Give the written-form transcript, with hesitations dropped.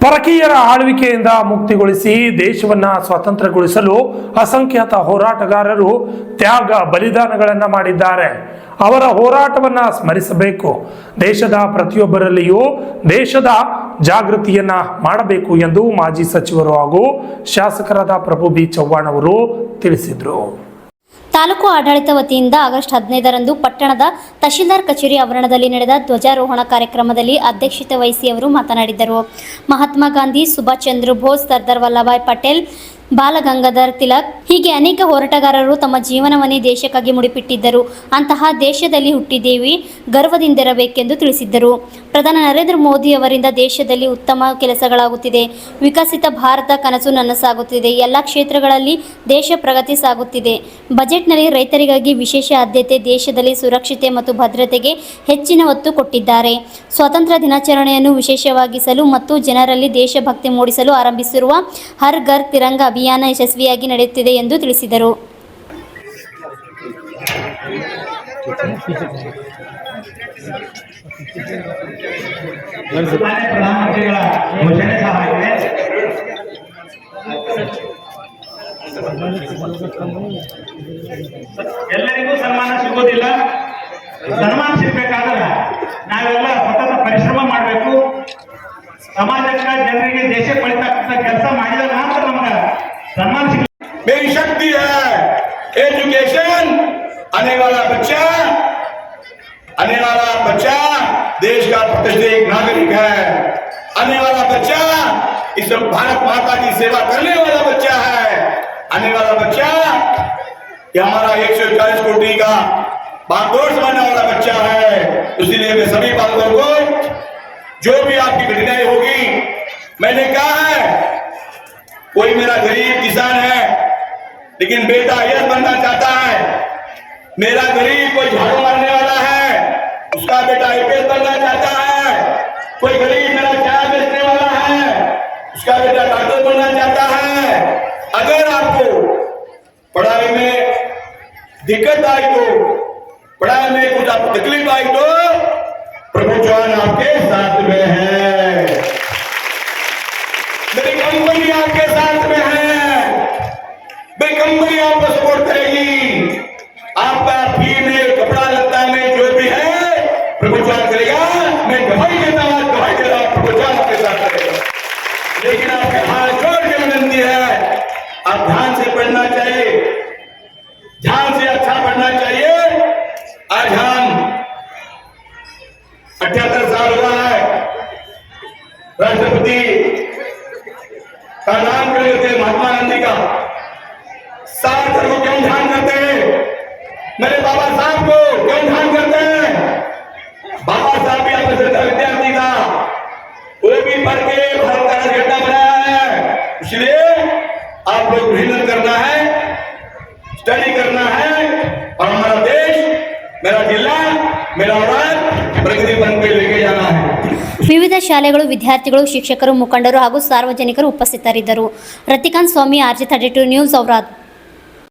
ಪರಕೀಯರ ಆಳ್ವಿಕೆಯಿಂದ ಮುಕ್ತಿಗೊಳಿಸಿ ದೇಶವನ್ನ ಸ್ವಾತಂತ್ರ್ಯಗೊಳಿಸಲು ಅಸಂಖ್ಯಾತ ಹೋರಾಟಗಾರರು ತ್ಯಾಗ ಬಲಿದಾನಗಳನ್ನು ಮಾಡಿದ್ದಾರೆ. ಅವರ ಹೋರಾಟವನ್ನ ಸ್ಮರಿಸಬೇಕು. ದೇಶದ ಪ್ರತಿಯೊಬ್ಬರಲ್ಲಿಯೂ ದೇಶದ ಜಾಗೃತಿಯನ್ನ ಮಾಡಬೇಕು ಎಂದು ಮಾಜಿ ಸಚಿವರು ಹಾಗೂ ಶಾಸಕರಾದ ಪ್ರಭು ಬಿ ಚವ್ಹಾಣ್ ಅವರು ತಿಳಿಸಿದರು. ತಾಲೂಕು ಆಡಳಿತ ವತಿಯಿಂದ ಆಗಸ್ಟ್ 15ರಂದು ಪಟ್ಟಣದ ತಹಶೀಲ್ದಾರ್ ಕಚೇರಿ ಆವರಣದಲ್ಲಿ ನಡೆದ ಧ್ವಜಾರೋಹಣ ಕಾರ್ಯಕ್ರಮದಲ್ಲಿ ಅಧ್ಯಕ್ಷತೆ ವಹಿಸಿ ಅವರು ಮಾತನಾಡಿದರು. ಮಹಾತ್ಮ ಗಾಂಧಿ, ಸುಭಾಷ್ ಚಂದ್ರ ಬೋಸ್, ಸರ್ದಾರ್ ವಲ್ಲಭಾಯ್ ಪಟೇಲ್, ಬಾಲಗಂಗಾಧರ್ ತಿಲಕ್ ಹೀಗೆ ಅನೇಕ ಹೋರಾಟಗಾರರು ತಮ್ಮ ಜೀವನವನ್ನೇ ದೇಶಕ್ಕಾಗಿ ಮುಡಿಪಿಟ್ಟಿದ್ದರು. ಅಂತಹ ದೇಶದಲ್ಲಿ ಹುಟ್ಟಿದ್ದೇವೆ, ಗರ್ವದಿಂದಿರಬೇಕೆಂದು ತಿಳಿಸಿದ್ದರು. ಪ್ರಧಾನಿ ನರೇಂದ್ರ ಮೋದಿ ಅವರಿಂದ ದೇಶದಲ್ಲಿ ಉತ್ತಮ ಕೆಲಸಗಳಾಗುತ್ತಿದೆ. ವಿಕಸಿತ ಭಾರತ ಕನಸು ನನಸಾಗುತ್ತಿದೆ. ಎಲ್ಲ ಕ್ಷೇತ್ರಗಳಲ್ಲಿ ದೇಶ ಪ್ರಗತಿ ಸಾಗುತ್ತಿದೆ. ಬಜೆಟ್ನಲ್ಲಿ ರೈತರಿಗಾಗಿ ವಿಶೇಷ ಆದ್ಯತೆ, ದೇಶದಲ್ಲಿ ಸುರಕ್ಷತೆ ಮತ್ತು ಭದ್ರತೆಗೆ ಹೆಚ್ಚಿನ ಒತ್ತು ಕೊಟ್ಟಿದ್ದಾರೆ. ಸ್ವಾತಂತ್ರ್ಯ ದಿನಾಚರಣೆಯನ್ನು ವಿಶೇಷವಾಗಿಸಲು ಮತ್ತು ಜನರಲ್ಲಿ ದೇಶಭಕ್ತಿ ಮೂಡಿಸಲು ಆರಂಭಿಸಿರುವ ಹರ್ ಘರ್ ತಿರಂಗ ಅಭಿಯಾನ ಯಶಸ್ವಿಯಾಗಿ ನಡೆಯುತ್ತಿದೆ ಎಂದು ತಿಳಿಸಿದರು. ಪ್ರಧಾನಮಂತ್ರಿಗಳ ಘೋಷಣೆ ಸಹ ಆಗಿದೆ. ಎಲ್ಲರಿಗೂ ಸನ್ಮಾನ ಸಿಗೋದಿಲ್ಲ. ಸನ್ಮಾನ ಸಿಗಬೇಕಾದ್ರೆ ನಾವೆಲ್ಲ ಸತತ ಪರಿಶ್ರಮ ಮಾಡಬೇಕು. ಸಮಾಜಕ್ಕೆ, ಜನರಿಗೆ, ದೇಶಕ್ಕೆ ಬಳತಕ್ಕಂಥ ಕೆಲಸ ಮಾಡಿದ ನಂತರ ನಮ್ಗೆ सन्मान मेरी शक्ति है एजुकेशन। आने वाला बच्चा देश का प्रतिष्ठित नागरिक है। आने वाला बच्चा इस भारत माता की सेवा करने वाला बच्चा है। आने वाला बच्चा ये हमारा 141 कोटि का बागडोर समझने वाला बच्चा है। इसलिए मैं सभी बालकों को, जो भी आपकी घटनाएं होगी, मैंने कहा है कोई मेरा गरीब किसान है लेकिन बेटा आईएएस बनना चाहता है। मेरा गरीब कोई झाड़ू मारने वाला है, उसका बेटा आईपीएस बनना चाहता है। कोई गरीब मेरा चाय बेचने वाला है, उसका बेटा डॉक्टर बनना चाहता है। अगर आपको पढ़ाई में दिक्कत आई तो, पढ़ाई में कुछ आपको तकलीफ आई तो प्रभु चौहान आपके साथ में है। मेरी कंपनी आपके साथ में है। मेरी कंपनी आपको सपोर्ट करेगी। आपका फी में, कपड़ा लत्ता में जो भी है प्रभु चौहान करेगा। मैं गवाही देता हूं, गवाही दे रहा हूं, प्रभु चौहान आपके साथ करेगा। लेकिन आपके हाथ जोड़ के विनती है, आप ध्यान से पढ़ना चाहिए, ध्यान से अच्छा पढ़ना चाहिए। आज हम 78 साल हुआ है, राष्ट्रपति का नाम कर लेते हैं महात्मा गांधी का। 7 को क्यों ध्यान करते हैं? मेरे बाबा साहब को क्यों ध्यान करते हैं? बाबा साहब भी अपने विद्यार्थी था, वो भी पढ़ के भारत का झंडा बनाया है। इसलिए आप लोग मेहनत करना है, स्टडी करना है और हमारा देश, मेरा जिला, मेरा राज्य प्रगति बन के लेके जाना है। ವಿವಿಧ ಶಾಲೆಗಳು, ವಿದ್ಯಾರ್ಥಿಗಳು, ಶಿಕ್ಷಕರು, ಮುಖಂಡರು ಹಾಗೂ ಸಾರ್ವಜನಿಕರು ಉಪಸ್ಥಿತರಿದ್ದರು. ರತಿಕಾಂತ್ ಸ್ವಾಮಿ, RJ32 ನ್ಯೂಸ್, ಔರಾದ್.